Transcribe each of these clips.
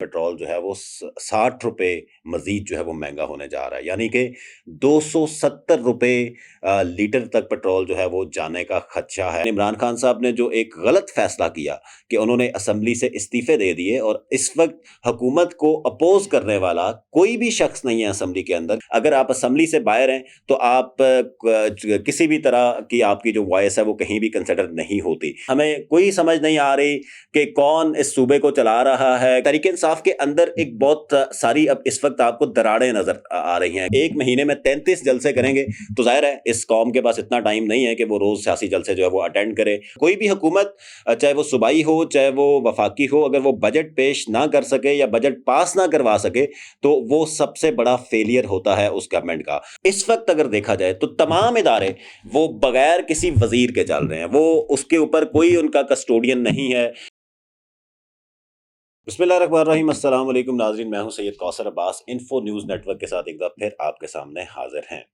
Petrol जो है वो 60 रुपए मजीद जो है वो महंगा होने जा रहा है, यानी कि 270 रुपए लीटर तक पेट्रोल जो है वो जाने का खदशा है। इमरान खान साहब ने जो एक गलत फैसला किया कि उन्होंने असम्बली से इस्तीफे दे दिए, और इस वक्त हुकूमत को अपोज करने वाला कोई भी शख्स नहीं है असम्बली के अंदर। अगर आप असम्बली से बाहर हैं तो आप किसी भी तरह की आपकी जो वॉइस है वो कहीं भी कंसिडर नहीं होती। हमें कोई समझ नहीं आ रही कि कौन इस सूबे को चला रहा है। तहरीक इंसाफ के अंदर एक बहुत सारी अब इस वक्त आपको दरारें नजर आ रही हैं। एक महीने में 33 जलसे करेंगे तो जाहिर है इस कौम के पास इतना टाइम नहीं है कि वो रोज सियासी जलसे जो है वो अटेंड करे। कोई भी हुकूमत, चाहे वो सूबाई हो चाहे वो वफाकी हो, अगर वो बजट पेश ना कर सके या बजट पास ना करवा सके तो वो सबसे बड़ा फेलियर होता है उस गवर्नमेंट का। इस वक्त अगर देखा जाए तो तमाम इदारे वो बगैर किसी वजीर के चल रहे हैं, वो उसके ऊपर कोई उनका कस्टोडियन नहीं है। बिस्मिल्लाहिर्रहमानिर्रहीम, अस्सलाम वालेकुम नाज़रीन, मैं हूं Syed Kausar Abbas. Info news network के साथ एक बार फिर आपके सामने हाजिर हैं।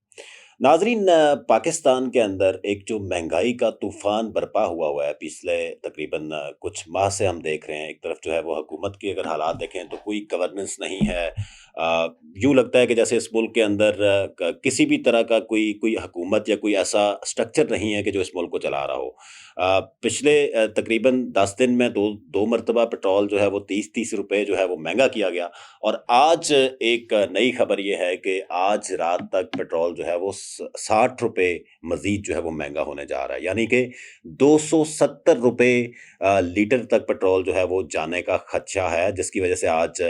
नाज़रीन, पाकिस्तान के अंदर एक जो महंगाई का तूफ़ान बरपा हुआ है पिछले तकरीबन कुछ माह से हम देख रहे हैं। एक तरफ जो है वो हुकूमत की अगर हालात देखें तो कोई गवर्नेंस नहीं है। यूँ लगता है कि जैसे इस मुल्क के अंदर किसी भी तरह का कोई कोई हुकूमत या कोई ऐसा स्ट्रक्चर नहीं है कि जो इस मुल्क को चला रहा हो। पिछले तकरीबन 10 दिन में दो मरतबा पेट्रोल जो है वो 30-30 रुपए जो है वो महंगा किया गया, और आज एक नई खबर ये है कि आज रात तक पेट्रोल जो है वो 60 रुपए मजीद जो है वो महंगा होने जा रहा है, यानी कि 270 रुपए लीटर तक पेट्रोल जो है वो जाने का खदशा है, जिसकी वजह से आज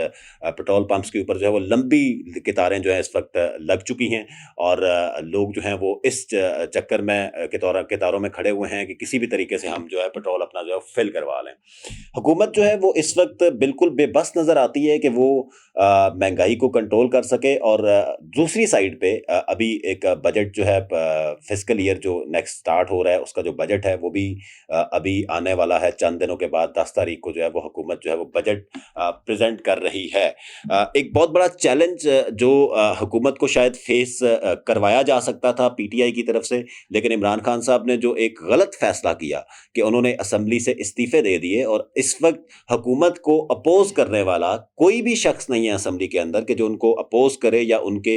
पेट्रोल पंप्स के ऊपर जो है वो लंबी कतारें जो है इस वक्त लग चुकी हैं, और लोग जो हैं वो इस चक्कर में कतारों में खड़े हुए हैं कि किसी भी तरीके से हम जो है पेट्रोल अपना जो है फिल करवा लें। हुकूमत जो है वो इस वक्त बिल्कुल बेबस नज़र आती है कि वो महंगाई को कंट्रोल कर सके, और दूसरी साइड पे अभी एक बजट जो है फिस्कल ईयर जो नेक्स्ट स्टार्ट हो रहा है उसका जो बजट है वो भी अभी आने वाला है। चंद दिनों के बाद 10 तारीख को जो है वो हुकूमत जो है वो बजट प्रेजेंट कर रही है। एक बहुत बड़ा चैलेंज जो हुकूमत को शायद फेस करवाया जा सकता था पीटीआई की तरफ से, लेकिन इमरान खान साहब ने जो एक गलत फैसला किया कि उन्होंने असम्बली से इस्तीफे दे दिए, और इस वक्त हुकूमत को अपोज करने वाला कोई भी शख्स नहीं है असम्बली के अंदर कि जो उनको अपोज करे या उनके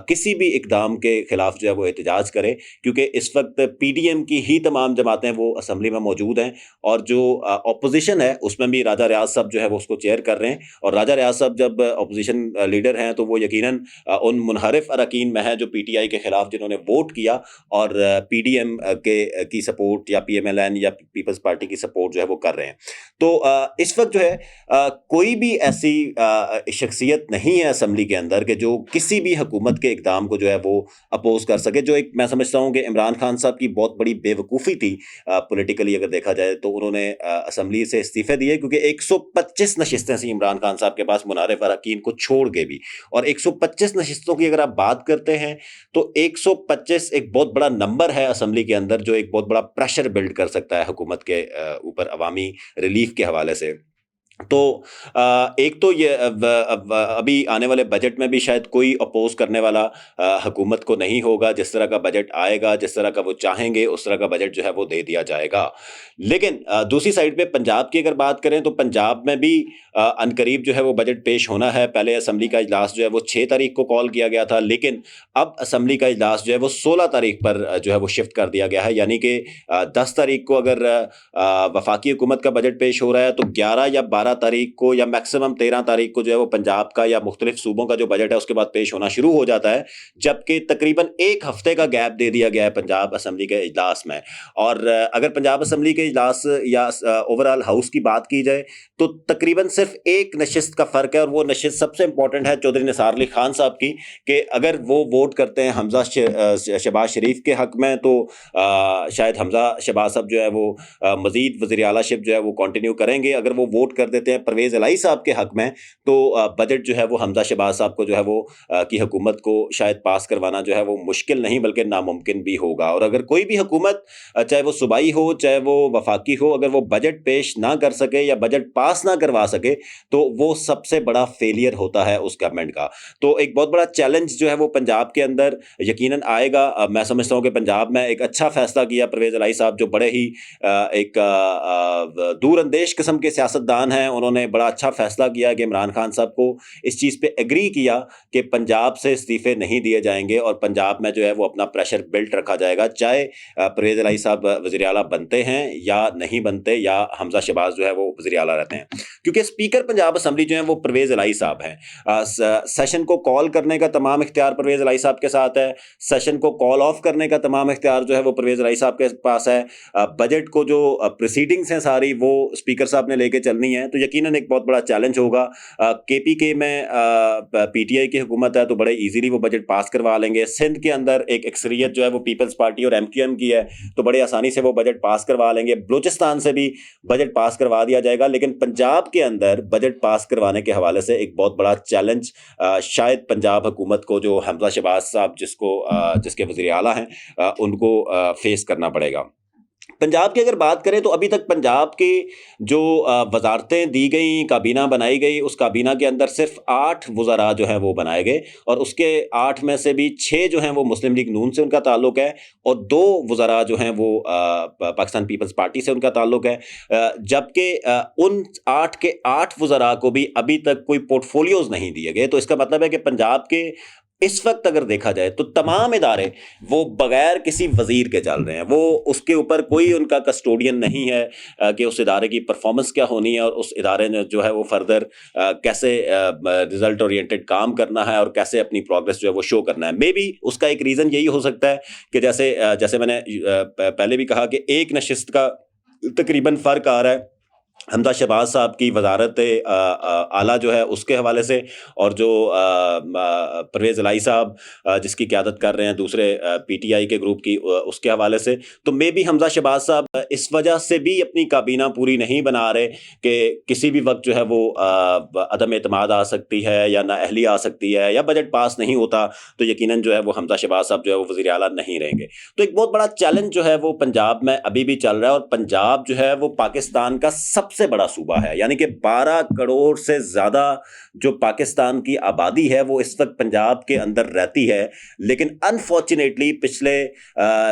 किसी भी इकदाम के खिलाफ जो है वो एहतजाज करे, क्योंकि इस वक्त पीडीएम की ही तमाम जमातें वो असम्बली में मौजूद हैं, और जो अपोजिशन है उसमें भी राजा रियाज साहब जो है वो उसको चेयर कर रहे हैं। और राजा रियाज साहब जब अपोजिशन लीडर हैं तो वो यकीनन उन मुनहरिफ अरकान में है जो पीटीआई के खिलाफ जिन्होंने वोट किया और पीडीएम के की सपोर्ट या पीएमएलएन या पीपल्स पार्टी की सपोर्ट जो है वो कर रहे हैं। तो इस वक्त जो है कोई भी ऐसी शख्सियत नहीं है असम्बली के अंदर कि जो किसी भी हुकूमत के इकदाम को जो है वो अपोज कर सके। जो एक मैं समझता हूँ कि इमरान खान साहब की बहुत बड़ी बेवकूफ़ी थी पॉलिटिकली अगर देखा जाए तो, उन्होंने असम्बली से इस्तीफे दिए, क्योंकि 125 नशिस्तें थी इमरान खान साहब के पास मुनारिफ अरकान को छोड़ के भी, और 125 नशिस्तों की अगर आप बात करते हैं तो 125 एक बहुत बड़ा नंबर है असम्बली के अंदर, जो एक बहुत बड़ा प्रेशर बिल्ड कर सकता है हुकूमत के ऊपर अवामी रिलीफ के हवाले से। तो एक तो ये अभी आने वाले बजट में भी शायद कोई अपोज करने वाला हुकूमत को नहीं होगा। जिस तरह का बजट आएगा, जिस तरह का वो चाहेंगे उस तरह का बजट जो है वो दे दिया जाएगा। लेकिन दूसरी साइड पे पंजाब की अगर बात करें तो पंजाब में भी अनकरीब जो है वो बजट पेश होना है। पहले असम्बली का इजलास जो है वो 6 तारीख को कॉल किया गया था, लेकिन अब असम्बली का इजलास जो है वो 16 तारीख पर जो है वो शिफ्ट कर दिया गया है, यानी कि 10 तारीख को अगर वफाकी हुकूमत का बजट पेश हो रहा है तो 11 या 12 तारीख को या मैक्सिमम 13 तारीख को जो है वो पंजाब का या मुख्तलिफ सूबों का जो बजट है उसके बाद पेश होना शुरू हो जाता है, जबकि तकरीबन एक हफ्ते का गैप दे दिया गया है पंजाब असम्बली के इजलास में। और अगर पंजाब असम्बली के इजलास या ओवरऑल हाउस की बात की जाए तो तकरीबन सिर्फ एक नशिस्त का फ़र्क है, और वो नशिस्त सबसे इंपॉर्टेंट है चौधरी निसार अली खान साहब की, कि अगर वो वोट करते हैं हमजा शहबाज शरीफ के हक़ में तो शायद हमजा शहबाज साहब जो है वो मज़ीद वज़ीर आलाशिप जो है वो कंटिन्यू करेंगे। अगर वो वोट कर देते हैं परवेज़ इलाही साहब के हक़ में तो बजट जो है वो हमजा शहबाज साहब को जो है वो की हुकूमत को शायद पास करवाना जो है वो मुश्किल नहीं बल्कि नामुमकिन भी होगा। और अगर कोई भी हुकूमत, चाहे वो सूबाई हो चाहे वो वफाकी हो, अगर वो बजट पेश ना कर सके या बजट पास ना करवा सके तो वो सबसे बड़ा फेलियर होता है उस गवर्नमेंट का। तो एक बहुत बड़ा चैलेंज जो है वो पंजाब के अंदर यकीनन आएगा। मैं समझता हूँ कि पंजाब में एक अच्छा फैसला किया परवेज़ इलाही साहब, जो बड़े ही एक दूरअंदेश किस्म के सियासतदान हैं, हैं उन्होंने बड़ा अच्छा फैसला किया कि इमरान खान साहब को इस चीज़ पे एग्री किया कि पंजाब से इस्तीफे नहीं दिए जाएंगे और पंजाब में जो है वो अपना प्रेशर बिल्ट रखा जाएगा, चाहे परवेज़ इलाही साहब वज़ीर आला बनते हैं या नहीं बनते, या हमज़ा शहबाज जो है वो वज़ीर आला रहते हैं, क्योंकि स्पीकर पंजाब असम्बली जो है वो परवेज़ इलाही साहब हैं। सेशन को कॉल करने का तमाम इख्तियार परवेज़ इलाही साहब के साथ है, सेशन को कॉल ऑफ करने का तमाम इख्तियार जो है वो परवेज़ इलाही साहब के पास है। बजट को जो प्रोसीडिंग्स हैं सारी वो स्पीकर साहब ने लेके चलनी है, तो यकीनन एक बहुत बड़ा चैलेंज होगा। केपीके में पीटीआई की हुकूमत है तो बड़े इजीली वो बजट पास करवा लेंगे। सिंध के अंदर एक अक्सरियत जो है वो पीपल्स पार्टी और एमक्यूएम की है तो बड़े आसानी से वो बजट पास करवा लेंगे। बलूचिस्तान से भी बजट पास करवा दिया जाएगा, लेकिन पंजाब के अंदर बजट पास करवाने के हवाले से एक बहुत बड़ा चैलेंज शायद पंजाब हुकूमत को, जो हमज़ा शहबाज साहब जिसके वज़ीर आला हैं, उनको फेस करना पड़ेगा। पंजाब की अगर बात करें तो अभी तक पंजाब की जो वजारतें दी गई, काबीना बनाई गई, उस काबीना के अंदर सिर्फ 8 वज़रा जो हैं वो बनाए गए और उसके 8 में से भी 6 जो हैं वो मुस्लिम लीग नून से उनका ताल्लुक है और 2 वज़रा जो हैं वो पाकिस्तान पीपल्स पार्टी से उनका ताल्लुक है। जबकि उन 8 के 8 वज़रा को भी अभी तक कोई पोर्टफोलियोज नहीं दिए गए, तो इसका मतलब है कि पंजाब के इस वक्त अगर देखा जाए तो तमाम इदारे वो बगैर किसी वजीर के चल रहे हैं, वो उसके ऊपर कोई उनका कस्टोडियन नहीं है कि उस इदारे की परफॉर्मेंस क्या होनी है और उस इदारे ने जो है वो फर्दर कैसे रिजल्ट ओरिएंटेड काम करना है और कैसे अपनी प्रोग्रेस जो है वो शो करना है। मे बी उसका एक रीज़न यही हो सकता है कि जैसे मैंने पहले भी कहा कि एक नशिस्त का तकरीबन फ़र्क आ रहा है हमज़ा शहबाज साहब की वजारत आला जो है उसके हवाले से, और जो परवेज़ इलाही साहब जिसकी क़यादत कर रहे हैं दूसरे पीटीआई के ग्रुप की, उसके हवाले से। तो मे बी हमज़ा शहबाज साहब इस वजह से भी अपनी काबीना पूरी नहीं बना रहे कि किसी भी वक्त जो है वो अदम एतमाद आ सकती है या नाअहली आ सकती है या बजट पास नहीं होता, तो यकीनन जो है वो हमज़ा शहबाज साहब जो है वो वज़ीर आला नहीं रहेंगे। तो एक बहुत बड़ा चैलेंज जो है वो पंजाब में अभी भी चल रहा है, और पंजाब जो है वो पाकिस्तान का सबसे बड़ा सूबा है, यानी कि 12 करोड़ से ज़्यादा जो पाकिस्तान की आबादी है वो इस वक्त पंजाब के अंदर रहती है। लेकिन अनफॉर्चुनेटली पिछले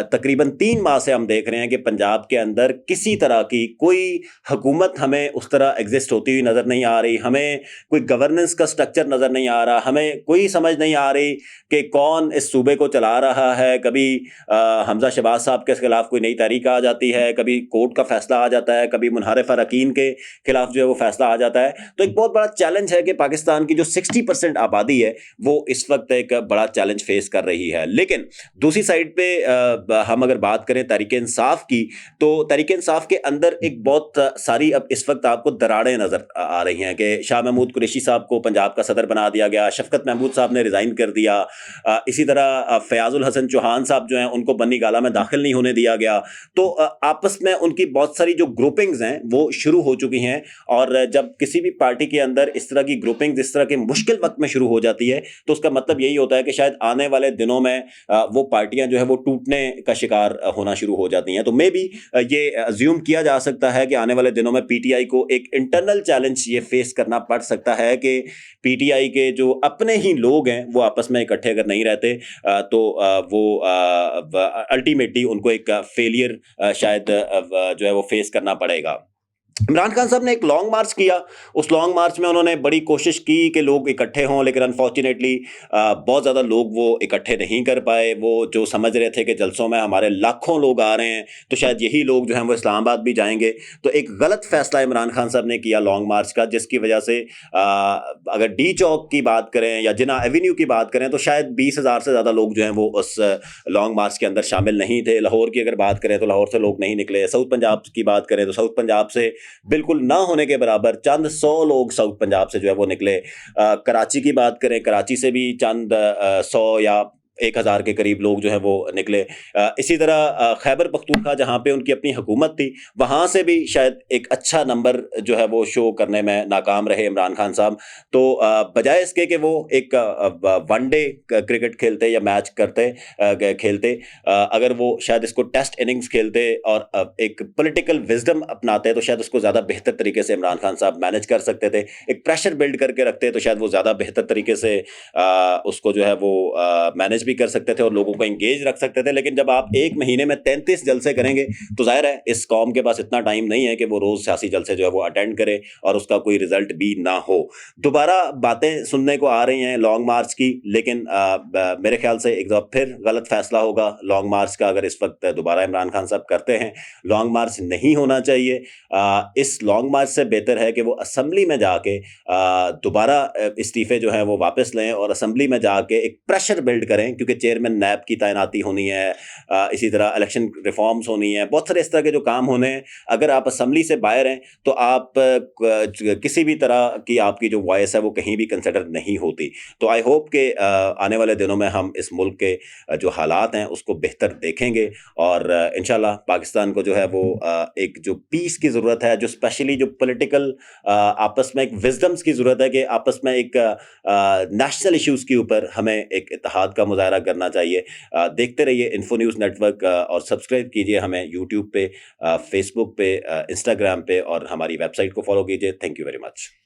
तकरीबन 3 माह से हम देख रहे हैं कि पंजाब के अंदर किसी तरह की कोई हुकूमत हमें उस तरह एग्जिस्ट होती हुई नज़र नहीं आ रही, हमें कोई गवर्नेंस का स्ट्रक्चर नज़र नहीं आ रहा, हमें कोई समझ नहीं आ रही कि कौन इस सूबे को चला रहा है। कभी हमज़ा शहबाज साहब के खिलाफ कोई नई तहरीक आ जाती है, कभी कोर्ट का फैसला आ जाता है, कभी मुनहरिफ अरकान के खिलाफ जो है वो फैसला आ जाता है। तो एक बहुत बड़ा चैलेंज है कि पाकिस्तान की जो 60% आबादी है वो इस वक्त एक बड़ा चैलेंज फेस कर रही है। लेकिन दूसरी साइड पे हम अगर बात करें तहरीक इंसाफ की, तो तहरीक इंसाफ के अंदर एक बहुत सारी अब इस वक्त आपको दरारें नजर आ रही हैं कि शाह महमूद कुरैशी साहब को पंजाब का सदर बना दिया गया, शफकत महमूद साहब ने रिजाइन कर दिया, इसी तरह फयाजुल हसन चौहान साहब जो हैं उनको बन्नी गाला में दाखिल नहीं होने दिया गया। तो आपस में उनकी बहुत सारी जो ग्रुपिंग्स हैं वो शुरू हो चुकी हैं, और जब किसी भी पार्टी के अंदर इस तरह की ग्रुपिंग्स इस तरह के मुश्किल वक्त में शुरू हो जाती है तो उसका मतलब यही होता है कि शायद आने वाले दिनों में वो पार्टियां जो है वो टूटने का शिकार होना शुरू हो जाती हैं। तो मे बी ये अज्यूम किया जा सकता है कि आने वाले दिनों में पीटीआई को एक इंटरनल चैलेंज ये फेस करना पड़ सकता है कि पीटीआई के जो अपने ही लोग हैं वो आपस में इकट्ठे अगर नहीं रहते तो वो अल्टीमेटली उनको एक फेलियर शायद जो है वो फेस करना पड़ेगा। इमरान खान साहब ने एक लॉन्ग मार्च किया, उस लॉन्ग मार्च में उन्होंने बड़ी कोशिश की कि लोग इकट्ठे हों, लेकिन अनफॉर्चुनेटली बहुत ज़्यादा लोग वो इकट्ठे नहीं कर पाए। वो जो समझ रहे थे कि जलसों में हमारे लाखों लोग आ रहे हैं तो शायद यही लोग जो हैं वो इस्लामाबाद भी जाएंगे, तो एक गलत फैसला इमरान खान साहब ने किया लॉन्ग मार्च का, जिसकी वजह से अगर डी चौक की बात करें या जिना एवेन्यू की बात करें तो शायद 20,000 से ज़्यादा लोग जो हैं वो उस लॉन्ग मार्च के अंदर शामिल नहीं थे। लाहौर की अगर बात करें तो लाहौर से लोग नहीं निकले, साउथ पंजाब की बात करें तो साउथ पंजाब से बिल्कुल ना होने के बराबर चंद 100 लोग साउथ पंजाब से जो है वो निकले। कराची की बात करें, कराची से भी चंद 100 या 1000 के करीब लोग जो है वो निकले। इसी तरह खैबर पख्तूनख्वा जहाँ पे उनकी अपनी हुकूमत थी वहाँ से भी शायद एक अच्छा नंबर जो है वो शो करने में नाकाम रहे इमरान खान साहब। तो बजाय इसके कि वो एक वनडे क्रिकेट खेलते या मैच खेलते, अगर वो शायद इसको टेस्ट इनिंग्स खेलते और एक पॉलिटिकल विजडम अपनाते तो शायद उसको ज़्यादा बेहतर तरीके से इमरान खान साहब मैनेज कर सकते थे। एक प्रेशर बिल्ड करके रखते तो शायद वो ज़्यादा बेहतर तरीके से उसको जो है वो मैनेज मैसेजेस भी कर सकते थे और लोगों को इंगेज रख सकते थे, लेकिन जब आप एक महीने में 33 जलसे करेंगे तो जाहिर है इस कौम के पास इतना टाइम नहीं है कि वो रोज सियासी जलसे जो है वो अटेंड करे और उसका कोई रिजल्ट भी ना हो। दोबारा बातें सुनने को आ रही हैं लॉन्ग मार्च की, लेकिन मेरे ख्याल से एक बार फिर गलत फैसला होगा लॉन्ग मार्च का अगर इस वक्त दोबारा इमरान खान साहब करते हैं। लॉन्ग मार्च नहीं होना चाहिए। इस लॉन्ग मार्च से बेहतर है कि वो असेंबली में जाके दोबारा इस्तीफे जो हैं वो वापस लें और असेंबली में जाके एक प्रेशर बिल्ड करें, क्योंकि चेयरमैन नैब की तैनाती होनी है, इसी तरह इलेक्शन रिफॉर्म्स होनी है, बहुत सारे इस तरह के जो काम होने हैं। अगर आप असेंबली से बाहर हैं तो आप किसी भी तरह की आपकी जो वॉइस है वो कहीं भी कंसिडर नहीं होती। तो आई होप कि आने वाले दिनों में हम इस मुल्क के जो हालात हैं उसको बेहतर देखेंगे और इंशाल्लाह पाकिस्तान को जो है वो एक जो पीस की ज़रूरत है, जो स्पेशली जो पॉलिटिकल आपस में एक विजडम्स की ज़रूरत है कि आपस में एक नेशनल इश्यूज़ के ऊपर हमें एक इत्तेहाद का मुजाहरा करना चाहिए। देखते रहिए इन्फो न्यूज़ नेटवर्क और सब्सक्राइब कीजिए हमें यूट्यूब पे, फेसबुक पे, इंस्टाग्राम पे और हमारी वेबसाइट को फॉलो कीजिए। Thank you very much.